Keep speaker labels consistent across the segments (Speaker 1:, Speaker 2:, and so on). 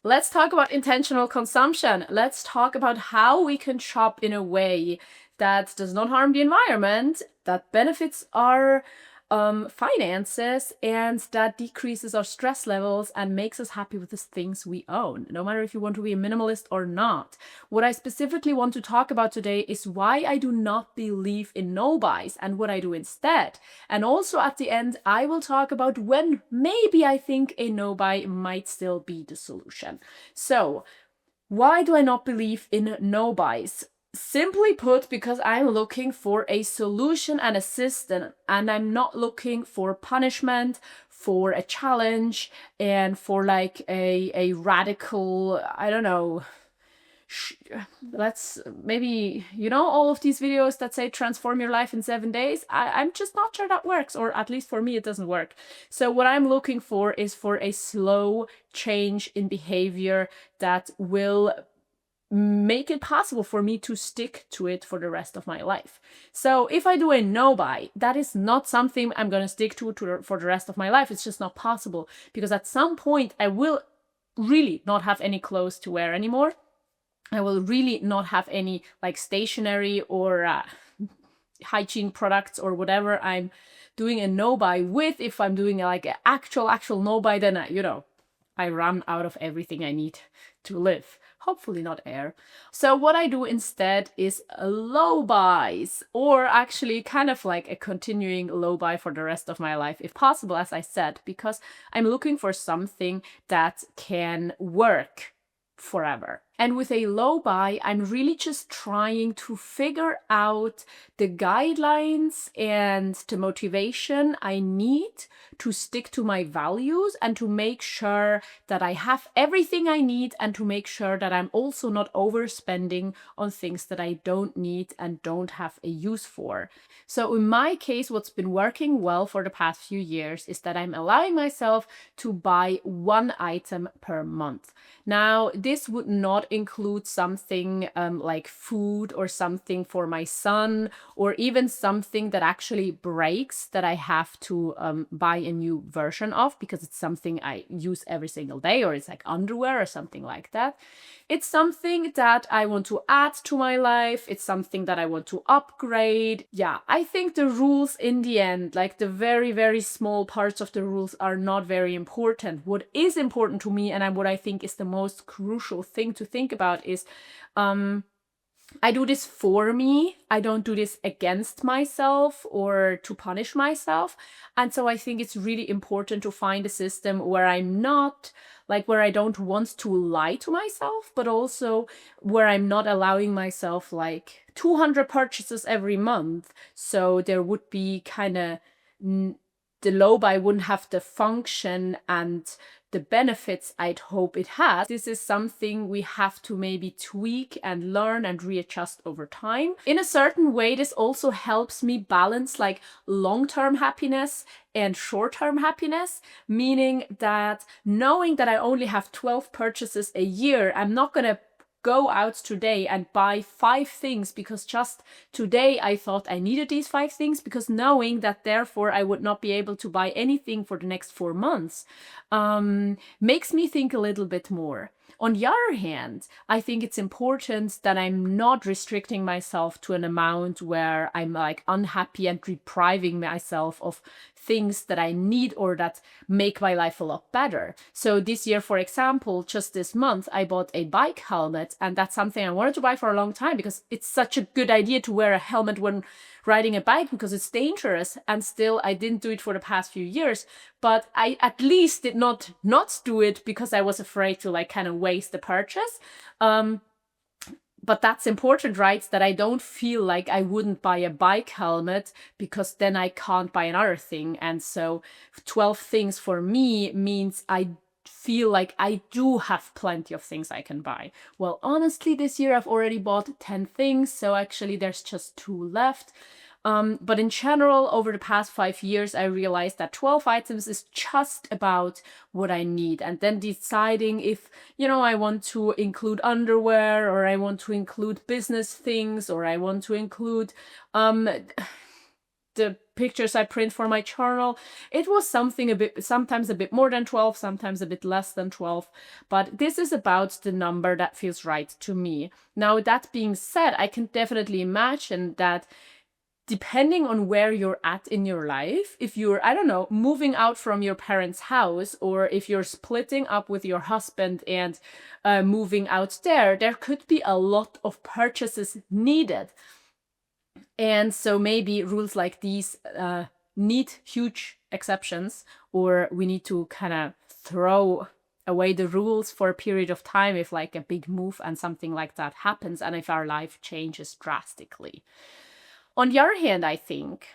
Speaker 1: Let's talk about intentional consumption. Let's talk about how we can shop in a way that does not harm the environment, that benefits our finances, and that decreases our stress levels and makes us happy with the things we own, no matter if you want to be a minimalist or not. What I specifically want to talk about today is why I do not believe in no buys and what I do instead. And also at the end, I will talk about when maybe I think a no buy might still be the solution. So, why do I not believe in no buys? Simply put, because I'm looking for a solution and a system, and I'm not looking for punishment, for a challenge, and for like a radical, I don't know, let's maybe, all of these videos that say transform your life in 7 days. I'm just not sure that works, or at least for me, it doesn't work. So what I'm looking for is for a slow change in behavior that will make it possible for me to stick to it for the rest of my life. So if I do a no buy, that is not something I'm going to stick to for the rest of my life. It's just not possible, because at some point I will really not have any clothes to wear anymore. I will really not have any like stationery or hygiene products or whatever I'm doing a no buy with. If I'm doing like an actual no buy, then I run out of everything I need to live. Hopefully not air. So what I do instead is low buys, or actually kind of like a continuing low buy for the rest of my life, if possible, as I said, because I'm looking for something that can work forever. And with a low buy, I'm really just trying to figure out the guidelines and the motivation I need to stick to my values and to make sure that I have everything I need, and to make sure that I'm also not overspending on things that I don't need and don't have a use for. So in my case, what's been working well for the past few years is that I'm allowing myself to buy one item per month. Now, this would not include something like food or something for my son, or even something that actually breaks that I have to buy a new version of because it's something I use every single day, or it's like underwear or something like that. It's something that I want to add to my life. It's something that I want to upgrade. Yeah, I think the rules in the end, like the very, very small parts of the rules, are not very important. What is important to me, and what I think is the most crucial thing to think about, is I do this for me. I don't do this against myself or to punish myself. And so I think it's really important to find a system where I'm not, like, where I don't want to lie to myself, but also where I'm not allowing myself like 200 purchases every month. So there would be kind of, the low buy wouldn't have the function and the benefits I'd hope it has. This is something we have to maybe tweak and learn and readjust over time. In a certain way, this also helps me balance like long-term happiness and short-term happiness, meaning that knowing that I only have 12 purchases a year, I'm not going to go out today and buy 5 things because just today I thought I needed these 5 things, because knowing that therefore I would not be able to buy anything for the next 4 months makes me think a little bit more. On the other hand, I think it's important that I'm not restricting myself to an amount where I'm like unhappy and depriving myself of things that I need or that make my life a lot better. So this year, for example, just this month, I bought a bike helmet, and that's something I wanted to buy for a long time because it's such a good idea to wear a helmet when riding a bike because it's dangerous. And still, I didn't do it for the past few years, but I at least did not do it because I was afraid to like kind of waste the purchase. But that's important, right? That I don't feel like I wouldn't buy a bike helmet because then I can't buy another thing. And so 12 things for me means I feel like I do have plenty of things I can buy. Well, honestly, this year I've already bought 10 things, so actually there's just 2 left. But in general, over the past 5 years, I realized that 12 items is just about what I need. And then deciding if, I want to include underwear, or I want to include business things, or I want to include the pictures I print for my journal, it was something sometimes a bit more than 12, sometimes a bit less than 12. But this is about the number that feels right to me. Now, that being said, I can definitely imagine that depending on where you're at in your life, if you're, I don't know, moving out from your parents' house, or if you're splitting up with your husband and moving out there could be a lot of purchases needed. And so maybe rules like these need huge exceptions, or we need to kind of throw away the rules for a period of time if like a big move and something like that happens, and if our life changes drastically. On the other hand, I think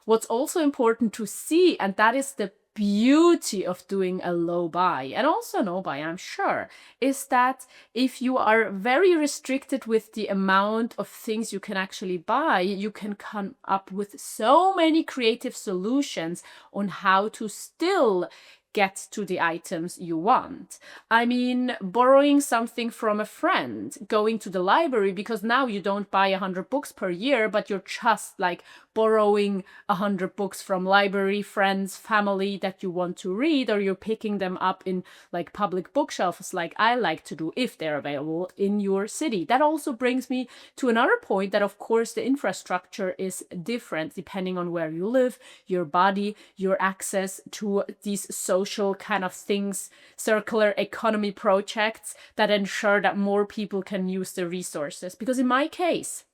Speaker 1: what's also important to see, and that is the beauty of doing a low buy, and also no buy, I'm sure, is that if you are very restricted with the amount of things you can actually buy, you can come up with so many creative solutions on how to still get to the items you want. I mean, borrowing something from a friend, going to the library, because now you don't buy 100 books per year, but you're just like borrowing 100 books from library, friends, family that you want to read, or you're picking them up in like public bookshelves like I like to do if they're available in your city. That also brings me to another point, that of course the infrastructure is different depending on where you live, your body, your access to these social kind of things, circular economy projects that ensure that more people can use the resources. Because in my case,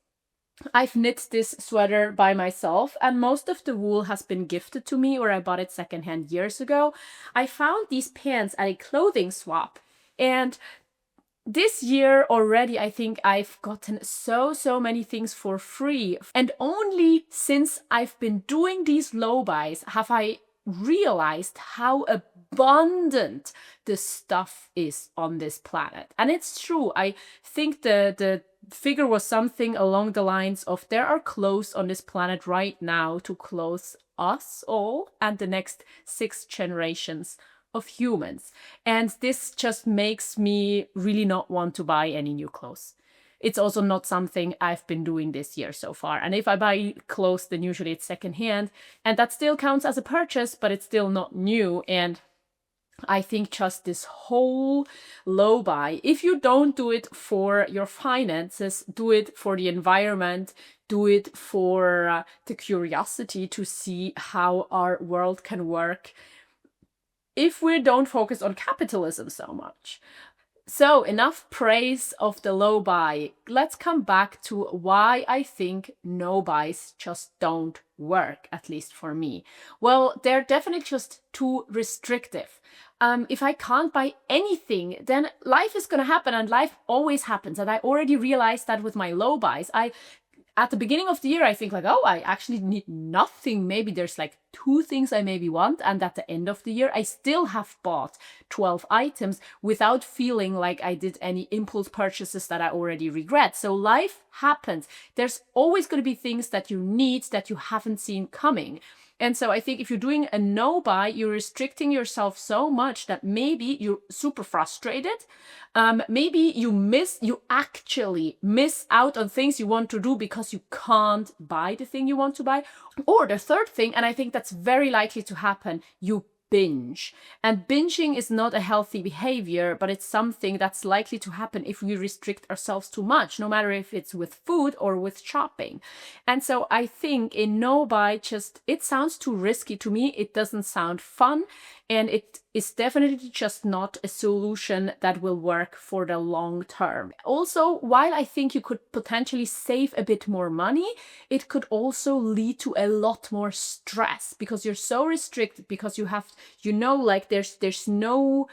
Speaker 1: I've knit this sweater by myself, and most of the wool has been gifted to me, or I bought it secondhand years ago. I found these pants at a clothing swap, and this year already, I think I've gotten so many things for free. And only since I've been doing these low buys have I realized how abundant the stuff is on this planet. And it's true. I think the figure was something along the lines of there are clothes on this planet right now to clothe us all and the next 6 generations of humans. And this just makes me really not want to buy any new clothes. It's also not something I've been doing this year so far. And if I buy clothes, then usually it's secondhand, and that still counts as a purchase, but it's still not new. And I think just this whole low buy, if you don't do it for your finances, do it for the environment, do it for the curiosity to see how our world can work, if we don't focus on capitalism so much. So enough praise of the low buy. Let's come back to why I think no buys just don't work, at least for me. Well, they're definitely just too restrictive. If I can't buy anything, then life is going to happen, and life always happens. And I already realized that with my low buys. At the beginning of the year, I think like, oh, I actually need nothing. Maybe there's like 2 things I maybe want. And at the end of the year, I still have bought 12 items without feeling like I did any impulse purchases that I already regret. So life happens. There's always going to be things that you need that you haven't seen coming. And so I think if you're doing a no buy, you're restricting yourself so much that maybe you're super frustrated. Maybe you actually miss out on things you want to do because you can't buy the thing you want to buy. Or the third thing, and I think that's very likely to happen, you binge. And binging is not a healthy behavior, but it's something that's likely to happen if we restrict ourselves too much, no matter if it's with food or with shopping. And so I think a no buy it sounds too risky to me. It doesn't sound fun. And it is definitely just not a solution that will work for the long term. Also, while I think you could potentially save a bit more money, it could also lead to a lot more stress because you're so restricted, because you have, like there's no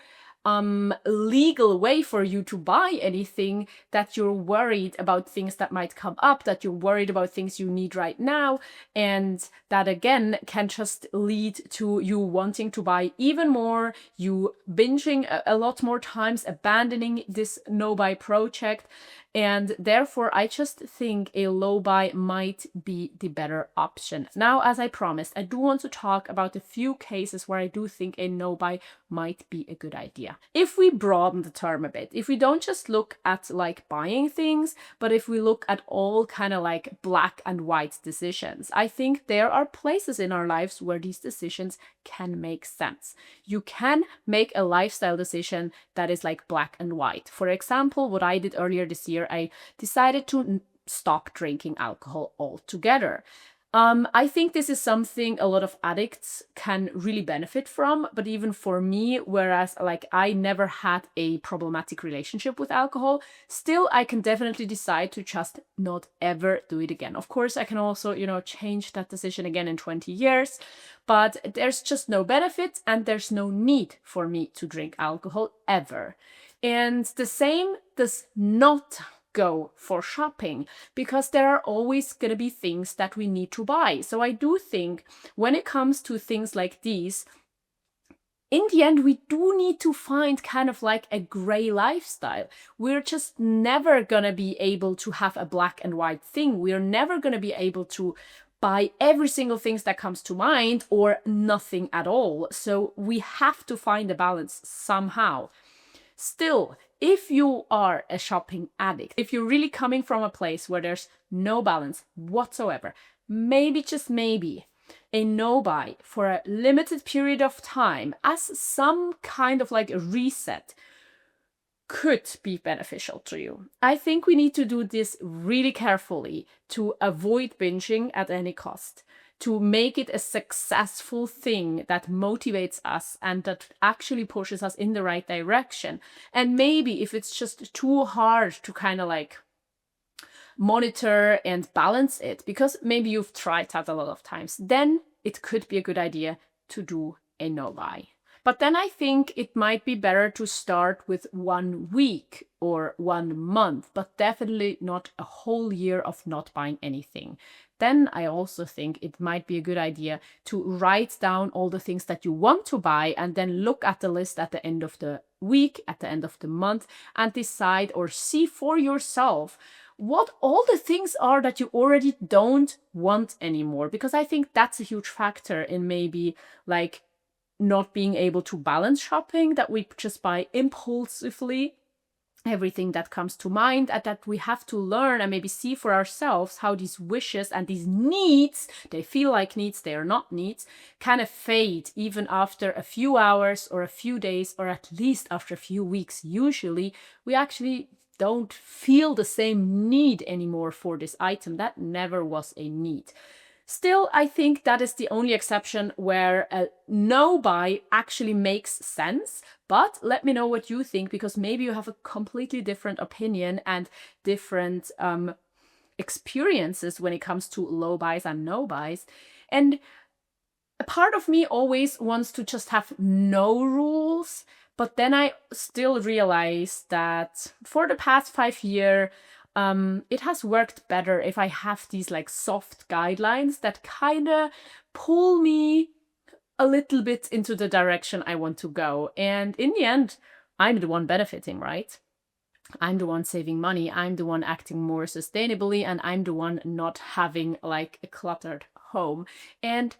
Speaker 1: legal way for you to buy anything, that you're worried about things that might come up, that you're worried about things you need right now, and that again can just lead to you wanting to buy even more, you binging a lot more times, abandoning this no buy project. And therefore, I just think a low buy might be the better option. Now, as I promised, I do want to talk about a few cases where I do think a no buy might be a good idea. If we broaden the term a bit, if we don't just look at like buying things, but if we look at all kind of like black and white decisions, I think there are places in our lives where these decisions can make sense. You can make a lifestyle decision that is like black and white. For example, what I did earlier this year, I decided to stop drinking alcohol altogether. I think this is something a lot of addicts can really benefit from, but even for me, whereas like I never had a problematic relationship with alcohol, still I can definitely decide to just not ever do it again. Of course, I can also, change that decision again in 20 years, but there's just no benefit and there's no need for me to drink alcohol ever. And the same does not go for shopping, because there are always going to be things that we need to buy. So I do think when it comes to things like these, in the end, we do need to find kind of like a gray lifestyle. We're just never going to be able to have a black and white thing. We're never going to be able to buy every single thing that comes to mind or nothing at all. So we have to find a balance somehow. Still, if you are a shopping addict, if you're really coming from a place where there's no balance whatsoever, maybe, just maybe, a no buy for a limited period of time as some kind of like a reset could be beneficial to you. I think we need to do this really carefully to avoid binging at any cost, to make it a successful thing that motivates us and that actually pushes us in the right direction. And maybe if it's just too hard to kind of like monitor and balance it, because maybe you've tried that a lot of times, then it could be a good idea to do a no buy. But then I think it might be better to start with 1 week or 1 month, but definitely not a whole year of not buying anything. Then I also think it might be a good idea to write down all the things that you want to buy and then look at the list at the end of the week, at the end of the month, and decide or see for yourself what all the things are that you already don't want anymore. Because I think that's a huge factor in maybe like not being able to balance shopping, that we just buy impulsively everything that comes to mind, and that we have to learn and maybe see for ourselves how these wishes and these needs, they feel like needs, they are not needs, kind of fade even after a few hours or a few days, or at least after a few weeks. Usually we actually don't feel the same need anymore for this item that never was a need. Still, I think that is the only exception where a no buy actually makes sense. But let me know what you think, because maybe you have a completely different opinion and different experiences when it comes to low buys and no buys. And a part of me always wants to just have no rules. But then I still realize that for the past 5 years, it has worked better if I have these like soft guidelines that kind of pull me a little bit into the direction I want to go. And in the end, I'm the one benefiting, right? I'm the one saving money. I'm the one acting more sustainably, and I'm the one not having like a cluttered home. And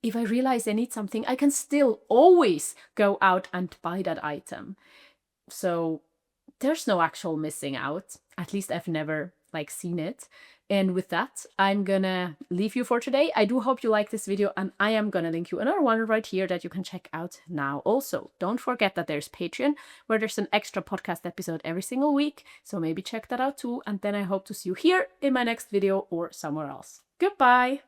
Speaker 1: if I realize I need something, I can still always go out and buy that item. So there's no actual missing out. At least I've never like seen it. And with that, I'm gonna leave you for today. I do hope you like this video, and I am gonna link you another one right here that you can check out now. Also, don't forget that there's Patreon, where there's an extra podcast episode every single week. So maybe check that out too. And then I hope to see you here in my next video or somewhere else. Goodbye.